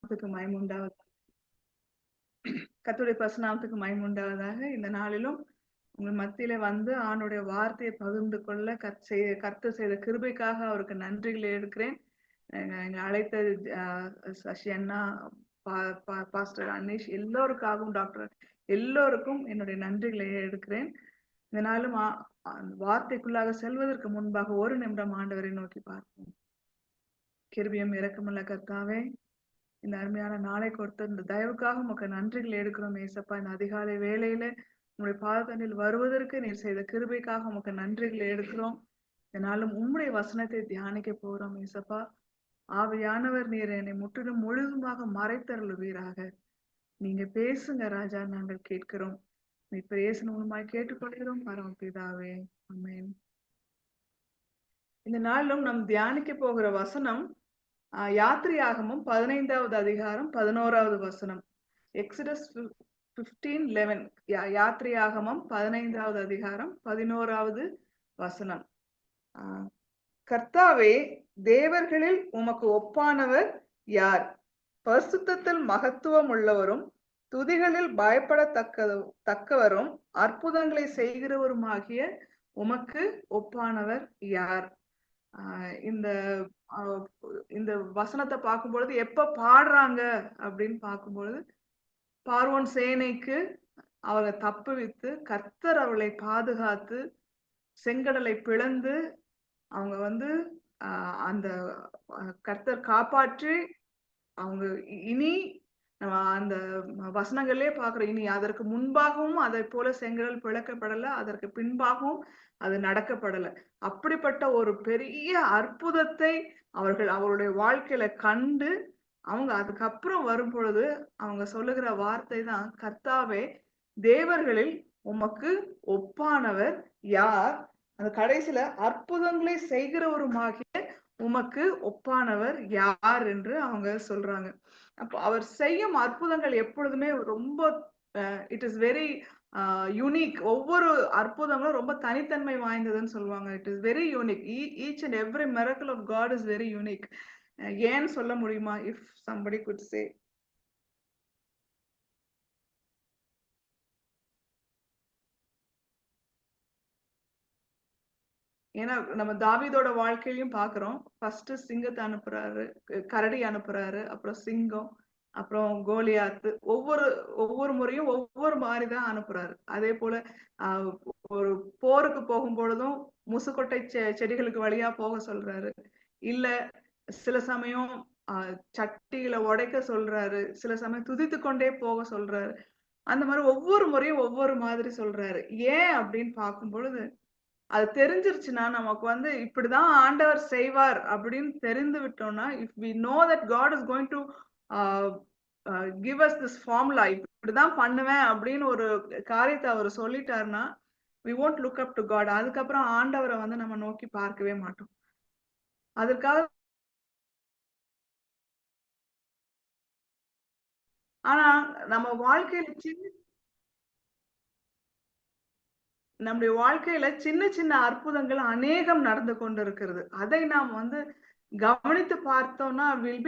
நாமத்துக்கு மகிமை உண்டாவதாக. கர்த்தருடைய பரிசுத்த நாமத்துக்கு மகிமை உண்டாவதாக. இந்த நாளிலும் உங்கள் மத்தியில வந்து ஆண்டுடைய வார்த்தையை பகிர்ந்து கொள்ள கர்த்தர் செய்த கிருபைக்காக அவருக்கு நன்றிகளை எடுக்கிறேன். எங்க அழைத்த சசி அண்ணா, பாஸ்டர் அனீஷ் எல்லோருக்காகவும், டாக்டர் எல்லோருக்கும் என்னுடைய நன்றிகளை எடுக்கிறேன். இந்த நாளும் வார்த்தைக்குள்ளாக செல்வதற்கு முன்பாக ஒரு நிமிடம் ஆண்டவரை நோக்கி பார்ப்போம். கிருபையும் இரக்கமுள்ள கர்த்தாவே, இந்த அருமையான நாளை கொடுத்த இந்த தயவுக்காக உமக்கு நன்றிகள் எடுக்கிறோம் ஏசப்பா. இந்த அதிகாலை வேளையில உங்களுடைய பாதத்தண்டில் வருவதற்கு நீர் செய்த கிருபைக்காக உமக்கு நன்றிகள் எடுக்கிறோம். இதனாலும் உம்முடைய வசனத்தை தியானிக்க போறோம் ஏசப்பா. ஆவியானவர் நீர் என்னை முற்றிலும் முழுதுமாக மறைத்தருளுவீராக. நீங்க பேசுங்க ராஜா, நாங்கள் கேட்கிறோம். நீ பேசணுமாய் கேட்டுக்கொள்கிறோம் பரமபிதாவே, ஆமென். இந்த நாளிலும் நாம் தியானிக்க போகிற வசனம் யாத்திரையாகமம் 15வது அதிகாரம் 11வது வசனம். எக்ஸடஸ் 15:11. யாத்திரையாகமம் 15வது அதிகாரம் 11வது வசனம். கர்த்தாவே, தேவர்களில் உமக்கு ஒப்பானவர் யார்? பரிசுத்தத்தில் மகத்துவம் உள்ளவரும் துதிகளில் பயப்படத்தக்கவரும் அற்புதங்களை செய்கிறவருமாகிய உமக்கு ஒப்பானவர் யார்? இந்த வசனத்தை பார்க்கும் பொழுது எப்ப பாடுறாங்க அப்படின்னு பார்க்கும்பொழுது, பார்வோன் சேனைக்கு அவளை தப்புவித்து கர்த்தர் அவளை பாதுகாத்து செங்கடலை பிளந்து அவங்க வந்து அந்த கர்த்தர் காப்பாற்றி அவங்க இனி அந்த வசனங்களே பாக்குறோம். இனி அதற்கு முன்பாகவும் அதை போல செங்கடல் பிளக்கப்படல, அதற்கு பின்பாகவும் அது நடக்கப்படல. அப்படிப்பட்ட ஒரு பெரிய அற்புதத்தை அவருடைய வாழ்க்கையில கண்டு அவங்க அதுக்கப்புறம் வரும் பொழுது அவங்க சொல்லுகிற வார்த்தை தான், கர்த்தாவே, தேவர்களில் உமக்கு ஒப்பானவர் யார்? அந்த கடைசியில அற்புதங்களை செய்கிறவருமாகிய உமக்கு ஒப்பானவர் யார் என்று அவங்க சொல்றாங்க. அப்போ அவர் செய்யும் அற்புதங்கள் எப்பொழுதுமே ரொம்ப இட் இஸ் வெரி யூனிக். ஒவ்வொரு அற்புதங்களும் ரொம்ப தனித்தன்மை வாய்ந்ததுன்னு சொல்லுவாங்க. It is very unique. Each and every miracle of God is very unique. ஏன்னு சொல்ல முடியுமா? If somebody could say. ஏன்னா நம்ம தாவீதோட வாழ்க்கையிலையும் பாக்குறோம். ஃபர்ஸ்ட் சிங்கத்தை அனுப்புறாரு, கரடி அனுப்புறாரு, அப்புறம் சிங்கம், அப்புறம் கோலியாத்து. ஒவ்வொரு முறையும் ஒவ்வொரு மாதிரிதான் அனுப்புறாரு. அதே போல ஒரு போருக்கு போகும் பொழுதும் முசுக்கொட்டை செடிகளுக்கு வழியா போக சொல்றாரு. இல்ல சில சமயம் சட்டிகளை உடைக்க சொல்றாரு, சில சமயம் துதித்து கொண்டே போக சொல்றாரு. அந்த மாதிரி ஒவ்வொரு முறையும் ஒவ்வொரு மாதிரி சொல்றாரு. ஏன் அப்படின்னு பார்க்கும் பொழுது, அது தெரிஞ்சிருச்சுன்னா நமக்கு வந்து இப்படிதான் ஆண்டவர் செய்வார் அப்படின்னு தெரிந்து விட்டோம்னா, if we know that God is going to give us this formula, இப்படிதான் பண்ணுவேன் அப்படின்னு ஒரு காரியத்தை அவர் சொல்லிட்டாருன்னா, we won't look up to God. அதுக்கப்புறம் ஆண்டவரை வந்து நம்ம நோக்கி பார்க்கவே மாட்டோம். அதற்காக ஆனா நம்ம வாழ்க்கையில நம்முடைய வாழ்க்கையில சின்ன சின்ன அற்புதங்கள் அநேகம் நடந்து கொண்டிருக்கிறது. அதை நாம் வந்து கவனித்து பார்த்தோம்னா will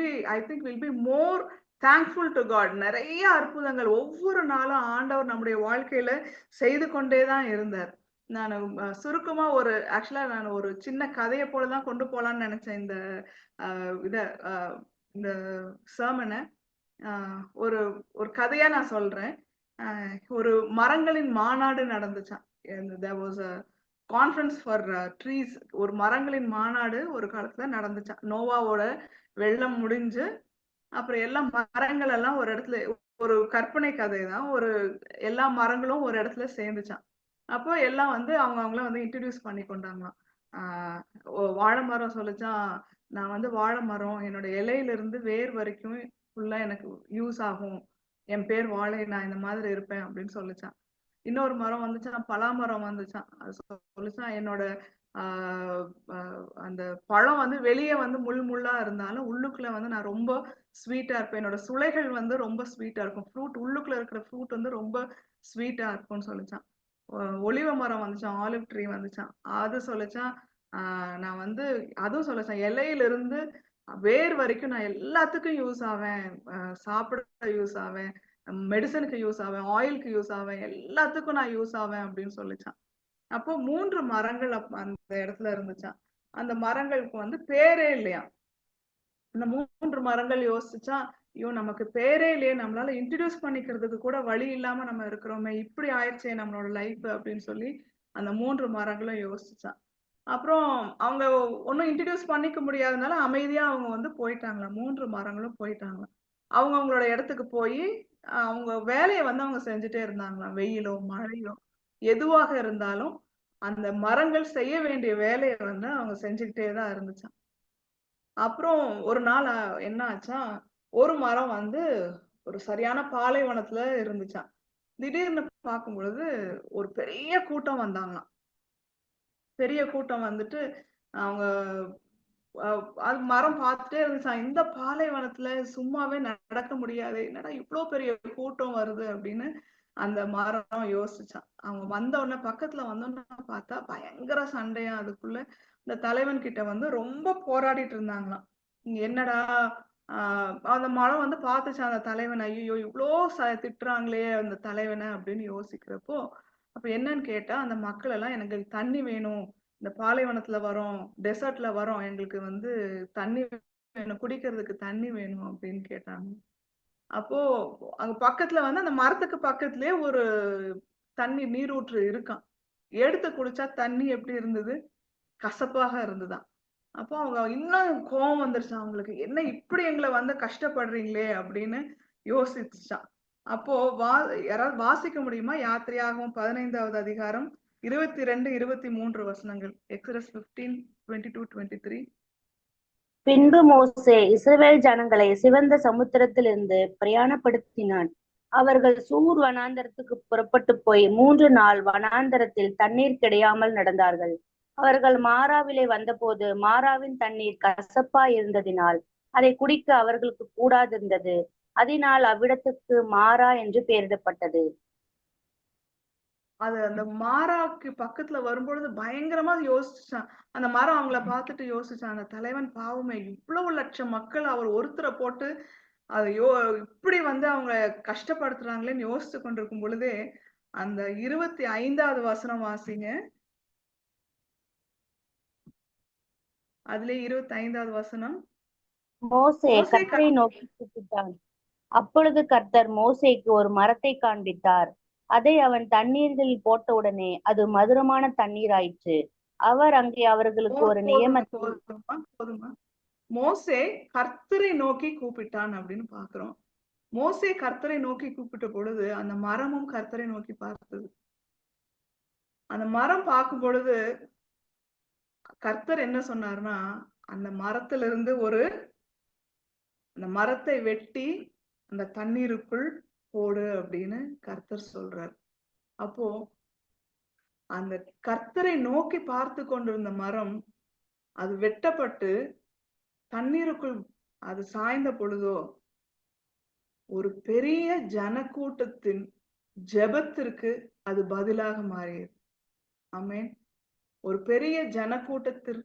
be more thankful to God. நிறைய அற்புதங்கள் ஒவ்வொரு நாளும் ஆண்டவர் நம்முடைய வாழ்க்கையில செய்து கொண்டே தான் இருந்தார். நான் சுருக்கமா நான் ஒரு சின்ன கதையை போலதான் கொண்டு போலான்னு நினைச்சேன் இந்த சர்மனை. ஒரு ஒரு கதையா நான் சொல்றேன். ஒரு மரங்களின் மாநாடு நடந்துச்சான். there was a conference for trees. ஒரு மரங்களின் மாநாடு ஒரு காலத்துல நடந்துச்சான். நோவாவோட வெள்ளம் முடிஞ்சு அப்புறம் எல்லா மரங்கள் எல்லாம் ஒரு இடத்துல, ஒரு கற்பனை கதை தான், எல்லா மரங்களும் ஒரு இடத்துல சேர்ந்துச்சான். அப்போ எல்லாம் வந்து அவங்கள வந்து இன்ட்ரடியூஸ் பண்ணி கொண்டாங்களாம். வாழை மரம் சொல்லிச்சான், நான் வந்து வாழை மரம், என்னோட இலையில இருந்து வேர் வரைக்கும் ஃபுல்லா எனக்கு யூஸ் ஆகும், என் பேர் வாழை, நான் இந்த மாதிரி இருப்பேன் அப்படின்னு சொல்லிச்சான். இன்னொரு மரம் வந்துச்சான், பலாமரம் வந்துச்சான். அது சொல்லிச்சான், என்னோட அந்த பழம் வந்து வெளியே வந்து முள்ளா இருந்தாலும் உள்ளுக்குள்ள வந்து நான் ரொம்ப ஸ்வீட்டா இருப்பேன், என்னோட சுளைகள் வந்து ரொம்ப ஸ்வீட்டா இருக்கும், ஃப்ரூட் உள்ளுக்குள்ள இருக்கிற ஃப்ரூட் வந்து ரொம்ப ஸ்வீட்டா இருக்கும்னு சொல்லிச்சான். ஒலிவ மரம் வந்துச்சான், ஆலிவ் ட்ரீ வந்துச்சான். அது சொல்லிச்சான், நான் வந்து அதுவும் சொல்லிச்சான், இலையில இருந்து வேர் வரைக்கும் நான் எல்லாத்துக்கும் யூஸ் ஆவேன், சாப்பிட யூஸ் ஆவேன், மெடிசனுக்கு யூஸ் ஆவேன், ஆயிலுக்கு யூஸ் ஆவேன், எல்லாத்துக்கும் நான் யூஸ் ஆவேன் அப்படின்னு சொல்லிச்சான். அப்போ 3 மரங்கள் அந்த இடத்துல இருந்துச்சான். அந்த மரங்களுக்கு வந்து பேரே இல்லையா. அந்த 3 மரங்கள் யோசிச்சா, ஐயோ நமக்கு பேரே இல்லையே, நம்மளால இன்ட்ரோடியூஸ் பண்ணிக்கிறதுக்கு கூட வழி இல்லாம நம்ம இருக்கிறோமே, இப்படி ஆயிடுச்சே நம்மளோட லைஃப் அப்படின்னு சொல்லி அந்த 3 மரங்களும் யோசிச்சான். அப்புறம் அவங்க ஒன்னும் இன்ட்ரோடியூஸ் பண்ணிக்க முடியாதனால அமைதியா அவங்க வந்து போயிட்டாங்களாம். 3 மரங்களும் போயிட்டாங்களாம். அவங்க அவங்களோட இடத்துக்கு போய் அவங்க வேலையை வந்து அவங்க செஞ்சுட்டே இருந்தாங்களாம். வெயிலோ மழையோ எதுவாக இருந்தாலும் அந்த மரங்கள் செய்ய வேண்டிய வேலையை வந்து அவங்க செஞ்சுக்கிட்டே தான் இருந்துச்சாம். அப்புறம் ஒரு நாள் என்ன ஆச்சா, ஒரு மரம் வந்து ஒரு சரியான பாலைவனத்துல இருந்துச்சாம். திடீர்னு பார்க்கும் பொழுது ஒரு பெரிய கூட்டம் வந்தாங்களாம். பெரிய கூட்டம் வந்துட்டு அவங்க அது மரம் பார்த்துட்டே இருந்துச்சாம். இந்த பாலைவனத்துல சும்மாவே நடக்க முடியாது, என்னடா இவ்ளோ பெரிய கூட்டம் வருது அப்படின்னு அந்த மரம் யோசிச்சான். அவங்க வந்த உடனே பக்கத்துல வந்தோன்னு பார்த்தா பயங்கர சண்டையா. அதுக்குள்ள இந்த தலைவன் கிட்ட வந்து ரொம்ப போராடிட்டு இருந்தாங்களாம். என்னடா அந்த மரம் வந்து பார்த்துச்சான் அந்த தலைவன். ஐயோ இவ்வளோ திட்டுறாங்களே அந்த தலைவனை அப்படின்னு யோசிக்கிறப்போ, அப்ப என்னன்னு கேட்டா அந்த மக்கள் எல்லாம் எனக்கு தண்ணி வேணும், இந்த பாலைவனத்துல வரோம், டெசர்ட்ல வரோம், எங்களுக்கு வந்து தண்ணி வேணும், குடிக்கிறதுக்கு தண்ணி வேணும் அப்படின்னு கேட்டாங்க. அப்போ அங்க பக்கத்துல வந்து அந்த மரத்துக்கு பக்கத்துலயே ஒரு நீரூற்று இருக்கான். எடுத்து குடிச்சா தண்ணி எப்படி இருந்தது? கசப்பாக இருந்துதான். அப்போ அவங்க இன்னும் கோவம் வந்துருச்சு அவங்களுக்கு. என்ன இப்படி எங்களை வந்து கஷ்டப்படுறீங்களே அப்படின்னு யோசிச்சான். அப்போ யாராவது வாசிக்க முடியுமா? யாத்திரையாகவும் 15வது அதிகாரம் 22, 23 வசனங்கள். எக்ஸோடஸ் 15, 22, 23. பின்பு மோசே இஸ்ரவேல் ஜனங்களை சிவந்த சமுத்திரத்திலிருந்து பிரயாணப்படுத்தினான். அவர்கள் சூர் வனாந்தரத்துக்கு புறப்பட்டு போய் 3 நாள் வனாந்தரத்தில் தண்ணீர் கிடையாமல் நடந்தார்கள். அவர்கள் மாராவிலே வந்தபோது மாராவின் தண்ணீர் கசப்பா இருந்ததினால் அதை குடிக்க அவர்களுக்கு கூடாதிருந்தது. அதனால் அவ்விடத்துக்கு மாரா என்று பெயரிடப்பட்டது. அது அந்த மாராக்கு பக்கத்துல வரும்பொழுது பயங்கரமா யோசிச்சான். அந்த மரம் அவங்கள பார்த்துட்டு யோசிச்சான், அந்த தலைவன் பாவமே, இவ்வளவு லட்சம் மக்கள் அவர் ஒருத்தரை போட்டு அதை இப்படி வந்து அவங்க கஷ்டப்படுத்துறாங்களேன்னு யோசிச்சு கொண்டிருக்கும் பொழுதே அந்த 25வது வசனம் வாசிங்க. அதுல 25வது வசனம். மோசே கர்த்தரை நோக்கி கூப்பிட்டான். அப்பொழுது கர்த்தர் மோசேக்கு ஒரு மரத்தை காண்பித்தார். அதை அவன் தண்ணீர்களில் போட்டவுடனே அது மதுரமான தண்ணீர் ஆயிற்று. அவர் அங்கே அவர்களுக்கு ஒரு நியமத்தை. மோசே கர்த்தரை நோக்கி கூப்பிட்டான் அப்படின்னு பாக்குறோம். மோசே கர்த்தரை நோக்கி கூப்பிட்ட பொழுது அந்த மரமும் கர்த்தரை நோக்கி பார்த்தது. அந்த மரம் பார்க்கும் பொழுது கர்த்தர் என்ன சொன்னார்னா, அந்த மரத்திலிருந்து அந்த மரத்தை வெட்டி அந்த தண்ணீருக்குள் போடு அப்படின்னு கர்த்தர் சொல்றார். அப்போ அந்த கர்த்தரை நோக்கி பார்த்து கொண்டிருந்த மரம் அது வெட்டப்பட்டு தண்ணீருக்குள் அது சாய்ந்த பொழுதோ ஒரு பெரிய ஜனக்கூட்டத்தின் ஜெபத்திற்கு அது பதிலாக மாறியது. ஆமென். ஒரு பெரிய ஜனக்கூட்டத்திற்கு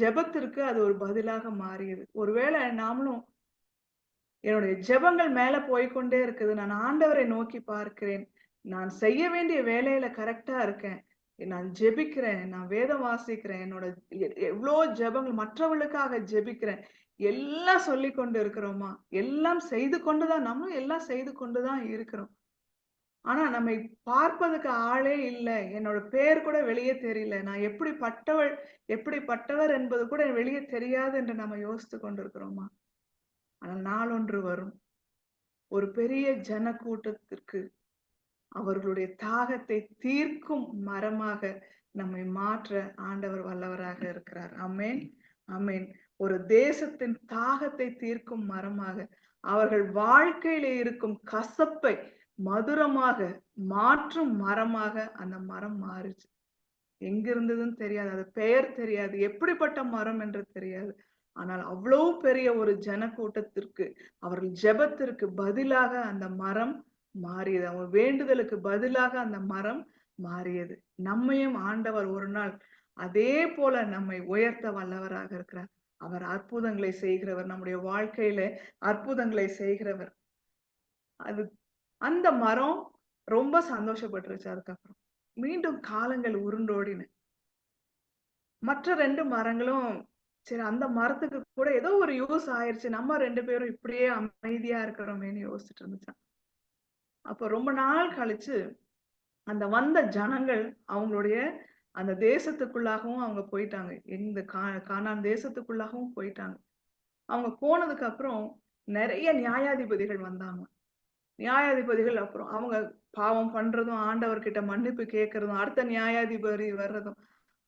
ஜெபத்திற்கு அது ஒரு பதிலாக மாறியது. ஒருவேளை நாமளும் என்னுடைய ஜெபங்கள் மேல போய்கொண்டே இருக்குது, நான் ஆண்டவரை நோக்கி பார்க்கிறேன், நான் செய்ய வேண்டிய வேலையில கரெக்டா இருக்கேன், நான் ஜெபிக்கிறேன், நான் வேதம் வாசிக்கிறேன், என்னோட எவ்வளோ ஜெபங்கள் மற்றவர்களுக்காக ஜெபிக்கிறேன், எல்லாம் சொல்லி கொண்டு இருக்கிறோமா? எல்லாம் செய்து கொண்டுதான், நம்மளும் எல்லாம் செய்து கொண்டுதான் இருக்கிறோம். ஆனா நம்மை பார்ப்பதற்கு ஆளே இல்லை, என்னோட பேர் கூட வெளியே தெரியல, நான் எப்படிப்பட்டவர் என்பது கூட வெளியே தெரியாது என்று நம்ம யோசித்து கொண்டிருக்கிறோமா? ஆனால் நாளொன்று வரும், ஒரு பெரிய ஜன கூட்டத்திற்கு அவர்களுடைய தாகத்தை தீர்க்கும் மரமாக நம்மை மாற்ற ஆண்டவர் வல்லவராக இருக்கிறார். ஆமென், ஆமென். ஒரு தேசத்தின் தாகத்தை தீர்க்கும் மரமாக, அவர்கள் வாழ்க்கையில இருக்கும் கசப்பை மதுரமாக மாற்றும் மரமாக அந்த மரம் மாறுச்சு. எங்க இருந்ததுன்னு தெரியாது, அது பெயர் தெரியாது, எப்படிப்பட்ட மரம் என்று தெரியாது. ஆனால் அவ்வளவு பெரிய ஒரு ஜன கூட்டத்திற்கு அவர்கள் ஜெபத்திற்கு பதிலாக அந்த மரம் மாறியது. அவங்க வேண்டுதலுக்கு பதிலாக அந்த மரம் மாறியது. நம்மையும் ஆண்டவர் ஒரு நாள் அதே போல நம்மை உயர்த்த வல்லவராக இருக்கிறார். அவர் அற்புதங்களை செய்கிறவர், நம்முடைய வாழ்க்கையில அற்புதங்களை செய்கிறவர். அது அந்த மரம் ரொம்ப சந்தோஷப்பட்டுருச்சு. அதுக்கப்புறம் மீண்டும் காலங்கள் உருண்டோடின. மற்ற 2 மரங்களும் சரி அந்த மரத்துக்கு கூட ஏதோ ஒரு யூஸ் ஆயிருச்சு, நம்ம 2 பேரும் இப்படியே அமைதியா இருக்கிறோமேன்னு யோசிச்சுட்டு இருந்துச்சாம். அப்ப ரொம்ப நாள் கழிச்சு அந்த வந்த ஜனங்கள் அவங்களுடைய அந்த தேசத்துக்குள்ளாகவும் அவங்க போயிட்டாங்க. இந்த கானான் தேசத்துக்குள்ளாகவும் போயிட்டாங்க. அவங்க போனதுக்கு அப்புறம் நிறைய நியாயாதிபதிகள் வந்தாங்க. நியாயாதிபதிகள் அப்புறம் அவங்க பாவம் பண்றதும், ஆண்டவர்கிட்ட மன்னிப்பு கேட்கறதும், அடுத்த நியாயாதிபதி வர்றதும்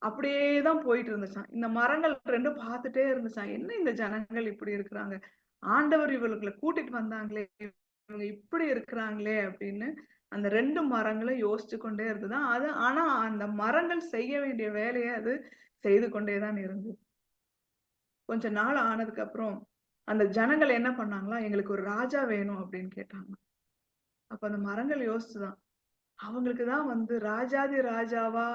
அப்படியேதான் போயிட்டு இருந்துச்சாம். இந்த மரங்கள் 2ம் பார்த்துட்டே இருந்துச்சாம். என்ன இந்த ஜனங்கள் இப்படி இருக்கிறாங்க? ஆண்டவர் இவர்களை கூட்டிட்டு வந்தாங்களே, இவங்க இப்படி இருக்கிறாங்களே அப்படின்னு அந்த 2 மரங்களும் யோசிச்சு கொண்டே இருந்துதான். ஆனா அந்த மரங்கள் செய்ய வேண்டிய வேலையை அது செய்து கொண்டேதான் இருந்தது. கொஞ்ச நாள் ஆனதுக்கு அப்புறம் அந்த ஜனங்கள் என்ன பண்ணாங்களா, எங்களுக்கு ஒரு ராஜா வேணும் அப்படின்னு கேட்டாங்க. அப்ப அந்த மரங்கள் யோசிச்சுதான், அவங்களுக்கு தான் வந்து ராஜாதி ராஜாவா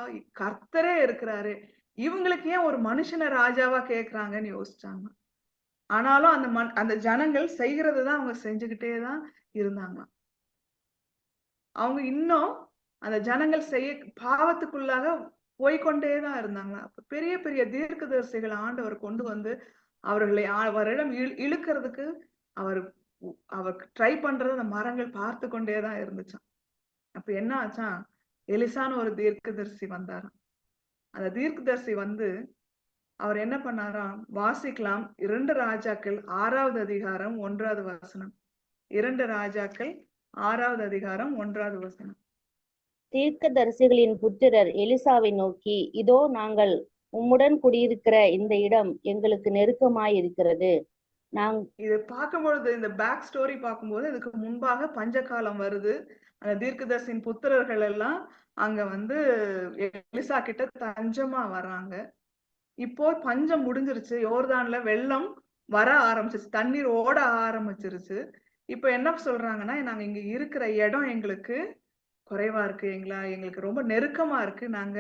கர்த்தரே இருக்கிறாரு, இவங்களுக்கு ஏன் ஒரு மனுஷனை ராஜாவா கேக்குறாங்கன்னு யோசிச்சாங்க. ஆனாலும் அந்த ஜனங்கள் செய்யறதுதான் அவங்க செஞ்சுக்கிட்டே தான் இருந்தாங்க. அவங்க இன்னும் அந்த ஜனங்கள் செய்ய பாவத்துக்குள்ளாக போய்கொண்டே தான் இருந்தாங்க. அப்ப பெரிய பெரிய தீர்க்கதரிசிகளை ஆண்டவர் கொண்டு வந்து அவர்களை அவரிடம் இழுக்கிறதுக்கு அவர் அவர் ட்ரை பண்றது அந்த மரங்கள் பார்த்து கொண்டே தான் இருந்துச்சாம். அப்ப என்ன ஆச்சா, எலிசான்னு ஒரு தீர்க்கதரிசி வந்தாராம். அந்த தீர்க்கதரிசி வந்து அவர் என்ன பண்ணாராம், வாசிக்கலாம். 2 ராஜாக்கள் 6வது அதிகாரம் 1வது வசனம். 2 ராஜாக்கள் 6வது அதிகாரம் 1வது வசனம். தீர்க்கதரிசிகளின் புத்திரர் எலிசாவை நோக்கி, இதோ நாங்கள் உம்முடன் குடியிருக்கிற இந்த இடம் எங்களுக்கு நெருக்கமாய் இருக்கிறது. இது பார்க்கும்பொழுது இந்த பேக் ஸ்டோரி பார்க்கும்போது இதுக்கு முன்பாக பஞ்சகாலம் வருது. அந்த தீர்க்கதரிசியின் புத்திரர்கள் எல்லாம் அங்க வந்து எலிசா கிட்ட தஞ்சமா வர்றாங்க. இப்போ பஞ்சம் முடிஞ்சிருச்சு, யோர்தான்ல வெள்ளம் வர ஆரம்பிச்சிருச்சு, தண்ணீர் ஓட ஆரம்பிச்சிருச்சு. இப்ப என்ன சொல்றாங்கன்னா, நாங்க இங்க இருக்கிற இடம் எங்களுக்கு குறைவா இருக்கு, எங்களுக்கு ரொம்ப நெருக்கமா இருக்கு, நாங்க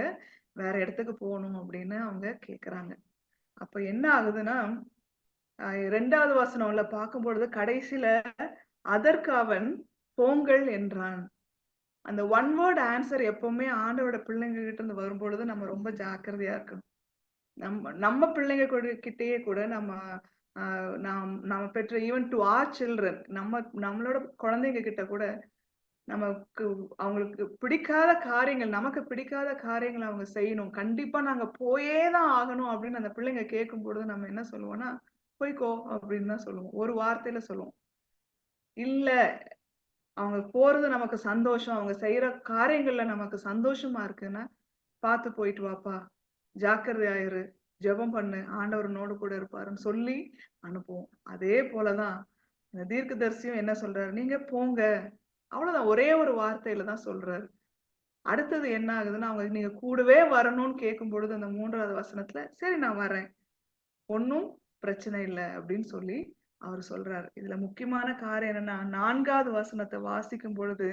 வேற இடத்துக்கு போகணும் அப்படின்னு அவங்க கேக்குறாங்க. அப்ப என்ன ஆகுதுன்னா, 2வது வசனம்ல பார்க்கும்பொழுது கடைசியில அதற்கு அவன் போங்கள் என்றான். அந்த ஒன் வேர்ட் ஆன்சர் எப்பவுமே ஆண்டவரோட பிள்ளைங்க கிட்ட இருந்து வரும்பொழுது நம்ம ரொம்ப ஜாக்கிரதையா இருக்கணும். நம்ம பிள்ளைங்க கிட்டயே கூட நம்ம பெற்ற ஈவன் டு ஆர் சில்ட்ரன், நம்மளோட குழந்தைங்க கிட்ட கூட நமக்கு அவங்களுக்கு பிடிக்காத காரியங்கள், நமக்கு பிடிக்காத காரியங்களை அவங்க செய்யணும், கண்டிப்பா நாங்க போயே தான் ஆகணும் அப்படின்னு அந்த பிள்ளைங்க கேட்கும் பொழுது நம்ம என்ன சொல்லுவோம்னா, போய்க்கோ அப்படின்னு தான் சொல்லுவோம். ஒரு வார்த்தையில சொல்லுவோம். இல்ல, அவங்க போறது நமக்கு சந்தோஷம், அவங்க செய்யற காரியங்கள்ல நமக்கு சந்தோஷமா இருக்குன்னா, பார்த்து போயிட்டு வாப்பா, ஜாக்கிரதையாயிரு, ஜெபம் பண்ணு, ஆண்டவர் உன்னோடு கூட இருப்பாருன்னு சொல்லி அனுப்புவோம். அதே போலதான் இந்த தீர்க்கதரிசியும் என்ன சொல்றாரு, நீங்க போங்க, அவ்வளவுதான், ஒரே ஒரு வார்த்தையில தான் சொல்றாரு. அடுத்தது என்ன ஆகுதுன்னா, அவங்க நீங்க கூடவே வரணும்னு கேட்கும் பொழுது அந்த 3வது வசனத்துல சரி நான் வரேன், ஒன்னும் பிரச்சனை இல்லை அப்படின்னு சொல்லி அவர் சொல்றாரு. இதுல முக்கியமான காரியம் என்னன்னா, 4வது வசனத்தை வாசிக்கும் பொழுது,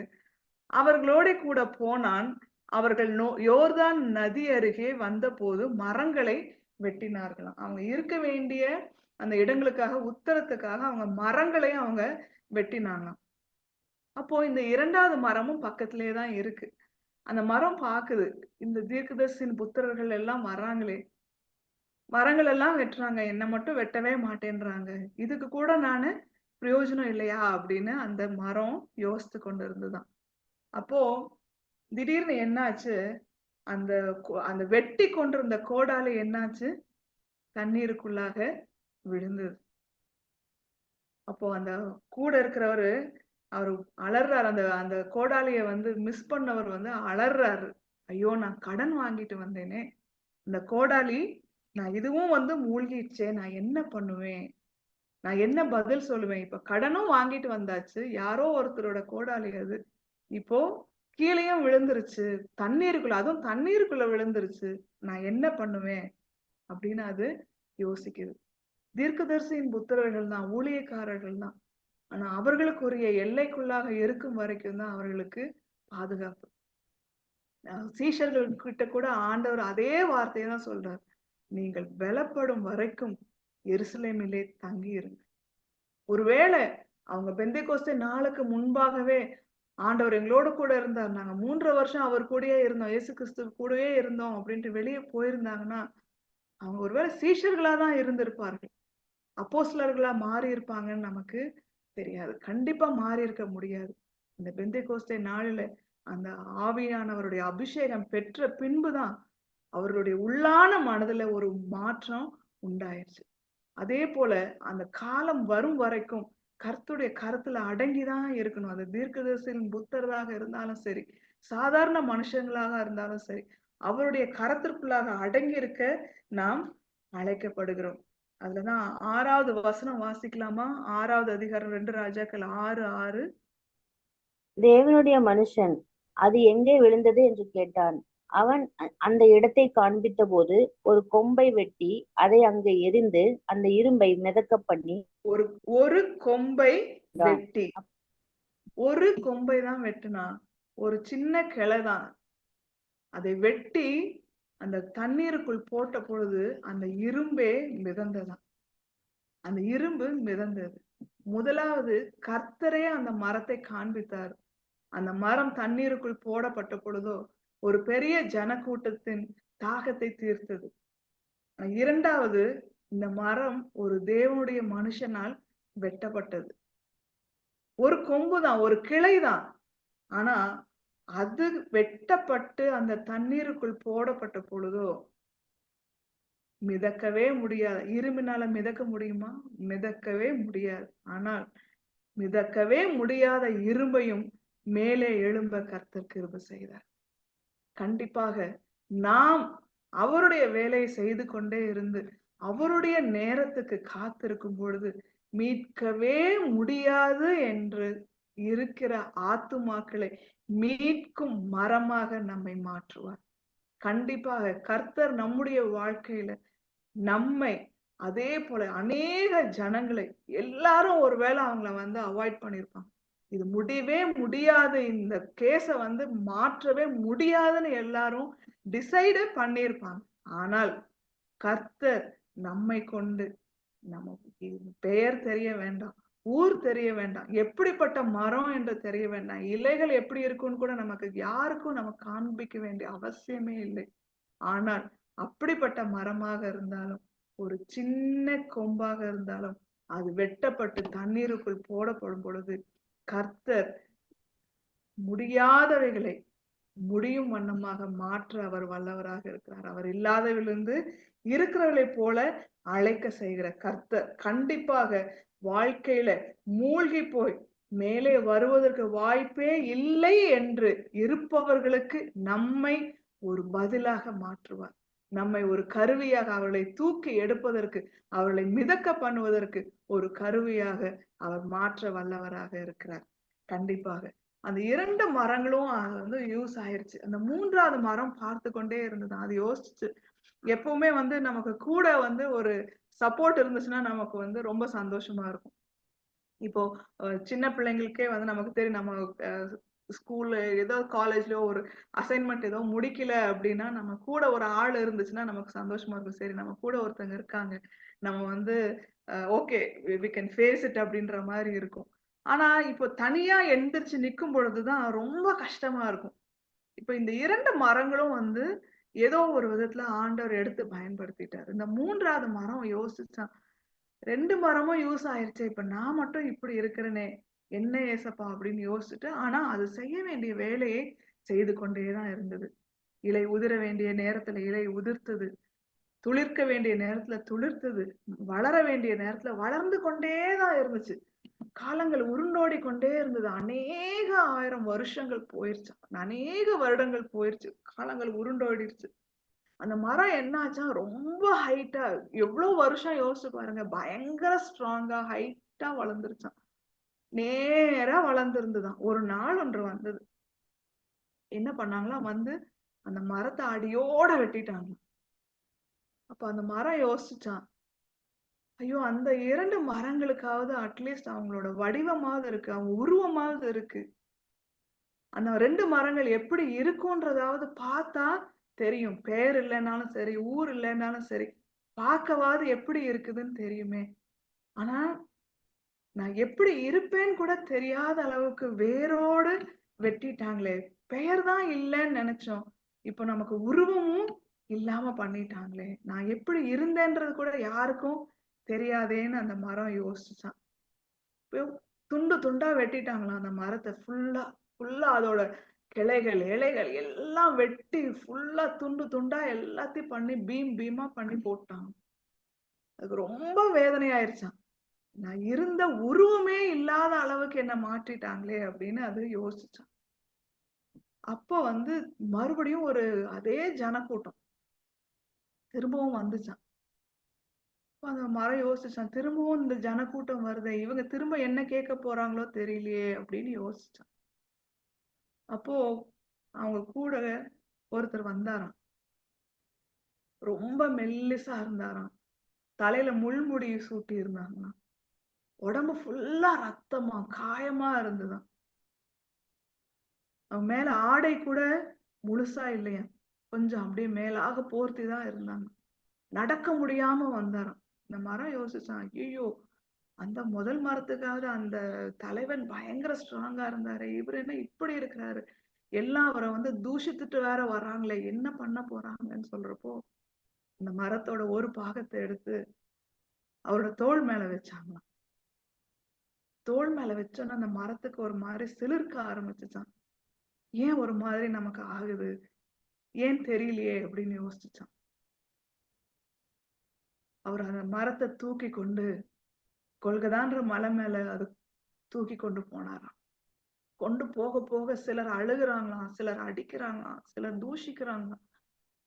அவர்களோட கூட போனான், அவர்கள் யோர்தான் நதி அருகே வந்த போது மரங்களை வெட்டினார்களாம். அவங்க இருக்க வேண்டிய அந்த இடங்களுக்காக, உத்தரத்துக்காக அவங்க மரங்களை அவங்க வெட்டினாங்களாம். அப்போ இந்த 2வது மரமும் பக்கத்திலே தான் இருக்கு. அந்த மரம் பாக்குது, இந்த தீர்க்கதரிசியின் புத்திரர்கள் எல்லாம் வர்றாங்களே, மரங்கள் எல்லாம் வெட்டுறாங்க, என்ன மட்டும் வெட்டவே மாட்டேன்றாங்க, இதுக்கு கூட நானு பிரயோஜனம் இல்லையா அப்படின்னு அந்த மரம் யோசித்து கொண்டு இருந்துதான். அப்போ திடீர்னு என்னாச்சு, அந்த அந்த வெட்டி கொண்டிருந்த கோடாலி என்னாச்சு, தண்ணீருக்குள்ளாக விழுந்தது. அப்போ அந்த கூட இருக்கிறவரு அவரு அலறாரு. அந்த அந்த கோடாலிய வந்து மிஸ் பண்ணவர் வந்து அலறாரு. ஐயோ, நான் கடன் வாங்கிட்டு வந்தேனே, இந்த கோடாலி நான் இதுவும் வந்து மூழ்கிடுச்சே, நான் என்ன பண்ணுவேன், நான் என்ன பதில் சொல்லுவேன், இப்ப கடனும் வாங்கிட்டு வந்தாச்சு, யாரோ ஒருத்தரோட கோடாலி அது, இப்போ கீழேயும் விழுந்துருச்சு, அதுவும் தண்ணீருக்குள்ள விழுந்துருச்சு, நான் என்ன பண்ணுவேன் அப்படின்னு அது யோசிக்குது. தீர்க்கதரிசியின் புத்திரர்கள் தான், ஊழியக்காரர்கள் தான், ஆனா அவர்களுக்குரிய எல்லைக்குள்ளாக இருக்கும் வரைக்கும் தான் அவர்களுக்கு பாதுகாப்பு. சீஷர்கள் கிட்ட கூட ஆண்டவர் அதே வார்த்தையை தான் சொல்றார், நீங்கள் பலப்படும் வரைக்கும் எருசலேமிலே தங்கி இருங்க. ஒருவேளை அவங்க பெந்தேகோஸ்தே நாளுக்கு முன்பாகவே ஆண்டவர் எங்களோட கூட இருந்தார், நாங்க 3 வருஷம் அவர் கூடயே இருந்தோம், இயேசு கிறிஸ்து கூடவே இருந்தோம் அப்படின்ட்டு வெளியே போயிருந்தாங்கன்னா அவங்க ஒருவேளை சீஷர்களா தான் இருந்திருப்பார்கள். அப்போஸ்தலர்களா மாறி இருப்பாங்கன்னு நமக்கு தெரியாது. கண்டிப்பா மாறி இருக்க முடியாது. இந்த பெந்தேகோஸ்தே நாளில அந்த ஆவியானவருடைய அபிஷேகம் பெற்ற பின்புதான் அவர்களுடைய உள்ளான மனதுல ஒரு மாற்றம் உண்டாயிருச்சு. அதே போல அந்த காலம் வரும் வரைக்கும் கர்த்தருடைய கருத்துல அடங்கிதான் இருக்கணும். அது தீர்க்கதரிசியின் புத்தர்களாக இருந்தாலும் சரி, சாதாரண மனுஷங்களாக இருந்தாலும் சரி, அவருடைய கரத்திற்குள்ளாக அடங்கி இருக்க நாம் அழைக்கப்படுகிறோம். அதுலதான் 6வது வசனம் வாசிக்கலாமா? 6வது அதிகாரம் 2 ராஜாக்கள் 6:6. தேவனுடைய மனுஷன் அது எங்கே விழுந்தது என்று கேட்டான். அவன் அந்த இடத்தை காண்பித்த போது ஒரு கொம்பை வெட்டி அதை அங்கே எரிந்து அந்த இரும்பை மிதக்க பண்ணி ஒரு கொம்பை வெட்டி, ஒரு கொம்பை தான் வெட்டினா, ஒரு சின்ன கிளை தான். அதை வெட்டி அந்த தண்ணீருக்குள் போட்ட பொழுது அந்த இரும்பே மிதந்ததான். அந்த இரும்பு மிதந்தது. முதலாவது கர்த்தரே அந்த மரத்தை காண்பித்தார். அந்த மரம் தண்ணீருக்குள் போடப்பட்ட பொழுதோ ஒரு பெரிய ஜனக்கூட்டத்தின் தாகத்தை தீர்த்தது. இரண்டாவது, இந்த மரம் ஒரு தேவனுடைய மனுஷனால் வெட்டப்பட்டது. ஒரு கொம்புதான், ஒரு கிளைதான். ஆனா அது வெட்டப்பட்டு அந்த தண்ணீருக்குள் போடப்பட்ட பொழுதோ மிதக்கவே முடியாது. இரும்பினால மிதக்க முடியுமா? மிதக்கவே முடியாது. ஆனால் மிதக்கவே முடியாத இரும்பையும் மேலே எழும்ப கர்த்தர் கிருபை செய்தார். கண்டிப்பாக நாம் அவருடைய வேலையை செய்து கொண்டே இருந்து அவருடைய நேரத்துக்கு காத்திருக்கும் பொழுது மீட்கவே முடியாது என்று இருக்கிற ஆத்துமாக்களை மீட்கும் மரமாக நம்மை மாற்றுவார். கண்டிப்பாக கர்த்தர் நம்முடைய வாழ்க்கையில நம்மை அதே போல அநேக ஜனங்களை எல்லாரும் ஒருவேளை அவங்கள அவாய்ட் பண்ணிருப்பாங்க. இது முடியவே முடியாது, இந்த கேஸ மாற்றவே முடியாதுன்னு எல்லாரும் டிசைடு பண்ணிருப்பாங்க. ஆனால் கர்த்தர் நம்மை கொண்டு, நமக்கு பெயர் தெரிய வேண்டாம், ஊர் தெரிய வேண்டாம், எப்படிப்பட்ட மரம் என்று தெரிய வேண்டாம், இலைகள் எப்படி இருக்குன்னு கூட நமக்கு யாருக்கும் நம்ம காண்பிக்க வேண்டிய அவசியமே இல்லை. ஆனால் அப்படிப்பட்ட மரமாக இருந்தாலும் ஒரு சின்ன கொம்பாக இருந்தாலும் அது வெட்டப்பட்டு தண்ணீருக்குள் போடப்படும் பொழுது கர்த்தர் முடியாதவைகளை முடியும் வண்ணமாக மாற்ற அவர் வல்லவராக இருக்கிறார். அவர் இல்லாதவிலிருந்து இருக்கிறவர்களை போல அழைக்க செய்கிற கர்த்தர் கண்டிப்பாக வாழ்க்கையில மூழ்கி போய் மேலே வருவதற்கு வாய்ப்பே இல்லை என்று இருப்பவர்களுக்கு நம்மை ஒரு பதிலாக மாற்றுவார். நம்மை ஒரு கருவியாக, அவர்களை தூக்கி எடுப்பதற்கு, அவர்களை மிதக்க பண்ணுவதற்கு ஒரு கருவியாக அவர் மாற்ற வல்லவராக இருக்கிறார். கண்டிப்பாக அந்த 2 மரங்களும் யூஸ் ஆயிருச்சு. அந்த 3வது மரம் பார்த்து கொண்டே இருந்தது. அது யோசிச்சு எப்பவுமே நமக்கு கூட ஒரு சப்போர்ட் இருந்துச்சுன்னா நமக்கு ரொம்ப சந்தோஷமா இருக்கும். இப்போ சின்ன பிள்ளைங்களுக்கே நமக்கு தெரியும், நம்ம ஸ்கூல்ல ஏதோ காலேஜ்ல ஒரு அசைன்மெண்ட் ஏதோ முடிக்கல அப்படின்னா நம்ம கூட ஒரு ஆள் இருந்துச்சுன்னா நமக்கு சந்தோஷமா இருக்கும். சரி, நம்ம கூட ஒருத்தங்க இருக்காங்க, நம்ம okay we can face it அப்படின்ற மாதிரி இருக்கும். ஆனா இப்போ தனியா எந்திரிச்சு நிக்கும் பொழுதுதான் ரொம்ப கஷ்டமா இருக்கும். இப்ப இந்த 2 மரங்களும் ஏதோ ஒரு விதத்துல ஆண்டவர் எடுத்து பயன்படுத்திட்டாரு. இந்த 3வது மரம் யோசிச்சான், 2 மரமும் யூஸ் ஆயிருச்சு, இப்ப நான் மட்டும் இப்படி இருக்கிறேனே, என்ன ஏசப்பா அப்படின்னு யோசிச்சுட்டு, ஆனா அது செய்ய வேண்டிய வேலையை செய்து கொண்டேதான் இருந்தது. இலை உதிர வேண்டிய நேரத்துல இலை உதிர்த்தது, துளிர்க்க வேண்டிய நேரத்துல துளிர்த்தது, வளர வேண்டிய நேரத்துல வளர்ந்து கொண்டேதான் இருந்துச்சு. காலங்கள் உருண்டோடி கொண்டே இருந்தது. அநேக 1000 வருஷங்கள் போயிருச்சு, அநேக வருடங்கள் போயிருச்சு, காலங்கள் உருண்டோடிருச்சு. அந்த மரம் என்ன ஆச்சா, ரொம்ப ஹைட்டா, எவ்வளவு வருஷம் யோசிச்சு பாருங்க, பயங்கர ஸ்ட்ராங்கா ஹைட்டா வளர்ந்துருச்சான், நேரா வளர்ந்துருந்துதான். ஒரு நாள் ஒன்று வந்தது, என்ன பண்ணாங்களா, அந்த மரத்தை அடியோட வெட்டிட்டாங்க. அப்ப அந்த மரம் யோசிச்சான், ஐயோ அந்த 2 மரங்களுக்காவது அட்லீஸ்ட் அவங்களோட வடிவமாவது இருக்கு, அவங்க உருவமாவது இருக்கு, அந்த 2 மரங்கள் எப்படி இருக்கும்ன்றதாவது பார்த்தா தெரியும். பேர் இல்லைன்னாலும் சரி, ஊர் இல்லைன்னாலும் சரி, பார்க்கவாது எப்படி இருக்குதுன்னு தெரியுமே. ஆனா நான் எப்படி இருப்பேன்னு கூட தெரியாத அளவுக்கு வேரோடு வெட்டிட்டாங்களே. பெயர் தான் இல்லைன்னு நினைச்சோம். இப்ப நமக்கு உருவமும் இல்லாம பண்ணிட்டாங்களே. நான் எப்படி இருந்தேன்றது கூட யாருக்கும் தெரியாதேன்னு அந்த மரம் யோசிச்சான். இப்போ துண்டு துண்டா வெட்டிட்டாங்களாம் அந்த மரத்தை ஃபுல்லா. ஃபுல்லா அதோட கிளைகள், இலைகள் எல்லாம் வெட்டி ஃபுல்லா துண்டு துண்டா எல்லாத்தையும் பண்ணி பீமா பண்ணி போட்டாங்க. அதுக்கு ரொம்ப வேதனையாயிருச்சான். நான் இருந்த உருவமே இல்லாத அளவுக்கு என்ன மாற்றிட்டாங்களே அப்படின்னு அது யோசிச்சான். அப்போ மறுபடியும் அதே ஜனக்கூட்டம் திரும்பவும் வந்துச்சான். அந்த மரம் யோசிச்சான், திரும்பவும் இந்த ஜனக்கூட்டம் வருதே, இவங்க திரும்ப என்ன கேட்க போறாங்களோ தெரியலையே அப்படின்னு யோசிச்சான். அப்போ அவங்க கூட ஒருத்தர் வந்தாராம். ரொம்ப மெல்லிசா இருந்தாராம். தலையில முள்முடி சூட்டி இருந்தாங்களாம். உடம்பு ஃபுல்லா ரத்தமா காயமா இருந்ததாம். அவன் மேல ஆடை கூட முழுசா இல்லையா, கொஞ்சம் அப்படியே மேலாக போர்த்தி தான் இருந்தாங்க. நடக்க முடியாம வந்தாராம். இந்த மரம் யோசிச்சான், ஐயோ அந்த முதல் மரத்துக்காவது அந்த தலைவன் பயங்கர ஸ்ட்ராங்கா இருந்தாரு, இவர் என்ன இப்படி இருக்கிறாரு, எல்லாம் அவரை தூஷித்துட்டு வேற வர்றாங்களே, என்ன பண்ண போறாங்கன்னு சொல்றப்போ இந்த மரத்தோட ஒரு பாகத்தை எடுத்து அவரோட தோள் மேல வச்சாங்களாம். தோள் மேல வச்சோன்னா அந்த மரத்துக்கு ஒரு மாதிரி சிலிர்க்க ஆரம்பிச்சுச்சான். ஏன் ஒரு மாதிரி நமக்கு ஆகுது, ஏன் தெரியலையே அப்படின்னு யோசிச்சான். அவர் அந்த மரத்தை தூக்கி கொண்டு கொள்கதான்ற மலை மேல அது தூக்கி கொண்டு போனாராம். கொண்டு போக போக சிலர் அழுகுறாங்களாம், சிலர் அடிக்கிறாங்களாம், சிலர் தூஷிக்கிறாங்களாம்.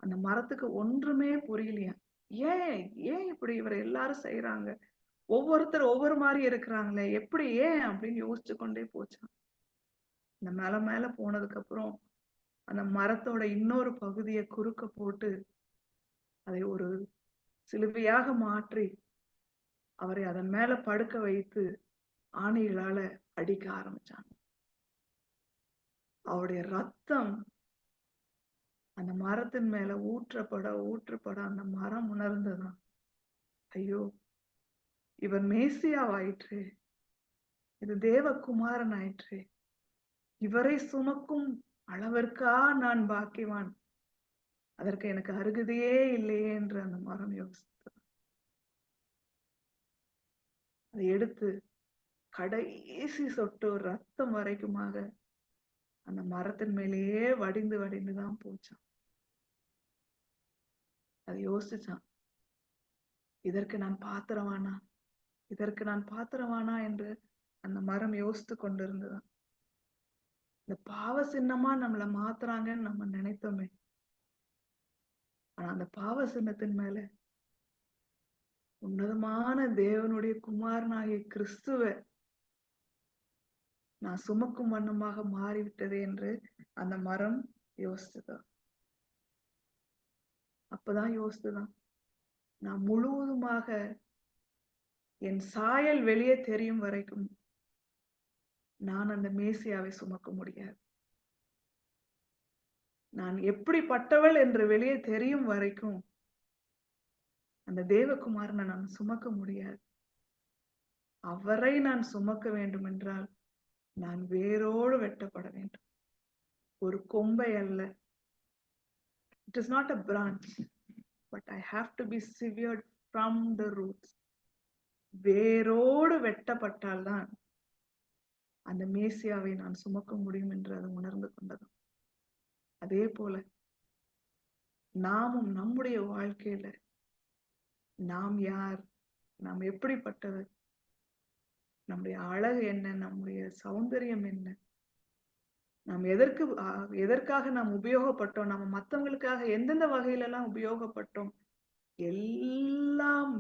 அந்த மரத்துக்கு ஒன்றுமே புரியலையா. ஏன் ஏன் இப்படி இவரை எல்லாரும் செய்யறாங்க, ஒவ்வொருத்தர் ஒவ்வொரு மாதிரி இருக்கிறாங்களே, எப்படி ஏன் அப்படின்னு யோசிச்சு கொண்டே போச்சான். இந்த மேல மேல போனதுக்கு அப்புறம் அந்த மரத்தோட இன்னொரு பகுதியை குறுக்க போட்டு அதை ஒரு சிலுவையாக மாற்றி அவரை அதன் மேல படுக்க வைத்து ஆணிகளால அடிக்க ஆரம்பிச்சாங்க. அவருடைய ரத்தம் அந்த மரத்தின் மேல ஊற்றப்பட அந்த மரம் உணர்ந்ததான், ஐயோ இவர் மேசியாவாயிற்று, இது தேவகுமாரன் ஆயிற்று, இவரை சுமக்கும் அளவிற்கா நான் பாக்கியவான், அதற்கு எனக்கு அருகதையே இல்லையே என்று அந்த மரம் யோசித்தது. அதை எடுத்து கடைசி சொட்டு ரத்தம் வரைக்குமாக அந்த மரத்தின் மேலேயே வடிந்து வடிந்துதான் போச்சான். அதை யோசிச்சான், இதற்கு நான் பாத்திரவானா, இதற்கு நான் பாத்திரவானா என்று அந்த மரம் யோசித்து கொண்டிருந்ததான். இந்த பாவ சின்னமா நம்மள மாத்துறாங்கன்னு நம்ம நினைத்தோமே, ஆனா அந்த பாவ சின்னத்தின் மேல உன்னதமான தேவனுடைய குமாரனாகிய கிறிஸ்துவ நான் சுமக்கும் வண்ணமாக மாறிவிட்டது என்று அந்த மரம் யோசிச்சுதான். அப்பதான் யோசிச்சுதான், நான் முழுவதுமாக என் சாயல் வெளியே தெரியும் வரைக்கும் நான் அந்த மேசியாவை சுமக்க முடியாது. நான் எப்படிப்பட்டவள் என்று வெளியே தெரியும் வரைக்கும் அந்த தேவகுமாரனை நான் சுமக்க முடியாது. அவரை நான் சுமக்க வேண்டும் என்றால் நான் வேரோடு வெட்டப்பட வேண்டும், ஒரு கொம்பை அல்ல. It is not a branch, but I have to be severed from the roots. வேரோடு வெட்டப்பட்டால்தான் அந்த மேசியாவை நான் சுமக்க முடியும் என்று அது உணர்ந்து கொண்டது. அதே போல நாமும் நம்முடைய வாழ்க்கையில நாம் யார், நாம் எப்படிப்பட்டவர், நம்முடைய அழகு என்ன, நம்முடைய சௌந்தரியம் என்ன, நாம் எதற்காக நாம் உபயோகப்பட்டோம், நம்ம மற்றவங்களுக்காக எந்தெந்த வகையில எல்லாம் உபயோகப்பட்டோம், எல்லாம்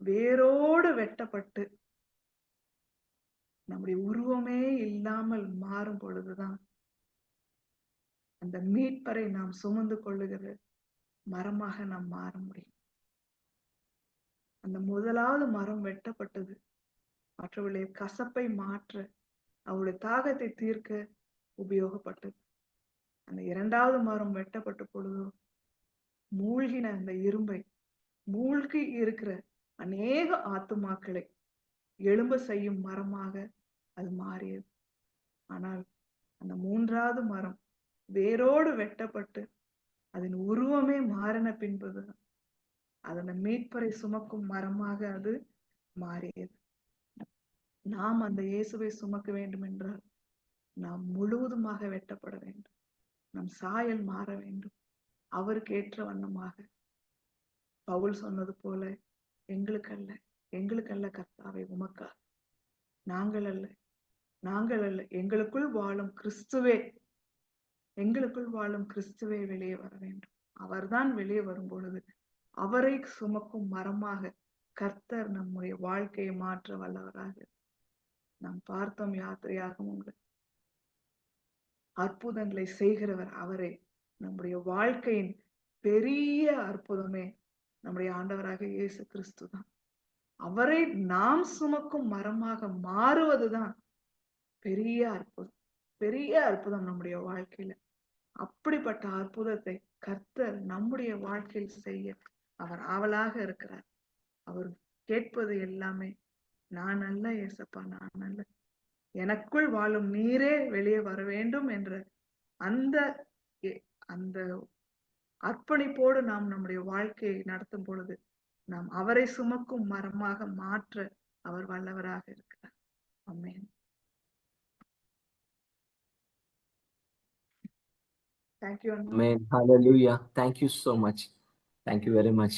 வேரோடு வெட்டப்பட்டு நம்முடைய உருவமே இல்லாமல் மாறும் பொழுதுதான் அந்த மீட்பரை நாம் சுமந்து கொள்ளுகிற மரமாக நாம் மாற முடியும். அந்த முதலாவது மரம் வெட்டப்பட்டது மற்றவர்களுடைய கசப்பை மாற்ற, அவளுடைய தாகத்தை தீர்க்க உபயோகப்பட்டது. அந்த இரண்டாவது மரம் வெட்டப்பட்ட பொழுதோ மூழ்கின அந்த இரும்பை மூழ்கி இருக்கிற அநேக ஆத்துமாக்களை எழும்ப செய்யும் மரமாக அது மாறியது. ஆனால் அந்த மூன்றாவது மரம் வேரோடு வெட்டப்பட்டு அதன் உருவமே மாறின பின்புதான் அதனை மீட்பரை சுமக்கும் மரமாக அது மாறியது. நாம் அந்த இயேசுவை சுமக்க வேண்டும் என்றால் நாம் முழுவதுமாக வெட்டப்பட வேண்டும். நம் சாயல் மாற வேண்டும். அவருக்கு ஏற்ற வண்ணமாக. பவுல் சொன்னது போல, எங்களுக்கல்ல கர்த்தாவே, உமக்கா. நாங்கள் அல்ல, எங்களுக்குள் வாழும் கிறிஸ்துவே வெளியே வர வேண்டும். அவர்தான் வெளியே வரும் பொழுது அவரை சுமக்கும் மரமாக கர்த்தர் நம்முடைய வாழ்க்கையை மாற்ற வல்லவராக. நாம் பார்த்தோம் யாத்திரையாகவும் அற்புதங்களை செய்கிறவர் அவரே. நம்முடைய வாழ்க்கையின் பெரிய அற்புதமே நம்முடைய ஆண்டவராக இயேசு கிறிஸ்து தான். அவரை நாம் சுமக்கும் மரமாக மாறுவதுதான் பெரிய அற்புதம் நம்முடைய வாழ்க்கையில. அப்படிப்பட்ட அற்புதத்தை கர்த்தர் நம்முடைய வாழ்க்கையில் செய்ய அவர் ஆவலாக இருக்கிறார். அவர் கேட்பது எல்லாமே, நான் அல்ல ஏசப்பா, நான் அல்ல, எனக்குள் வாழும் நீரே வெளியே வர வேண்டும் என்ற அந்த அர்ப்பணிப்போடு நாம் நம்முடைய வாழ்க்கையை நடத்தும் பொழுது நாம் அவரை சுமக்கும் மரமாக மாற்ற அவர் வல்லவராக இருக்கிறார். ஆமென். Thank you. Amen. Hallelujah. Thank you so much. Thank you very much.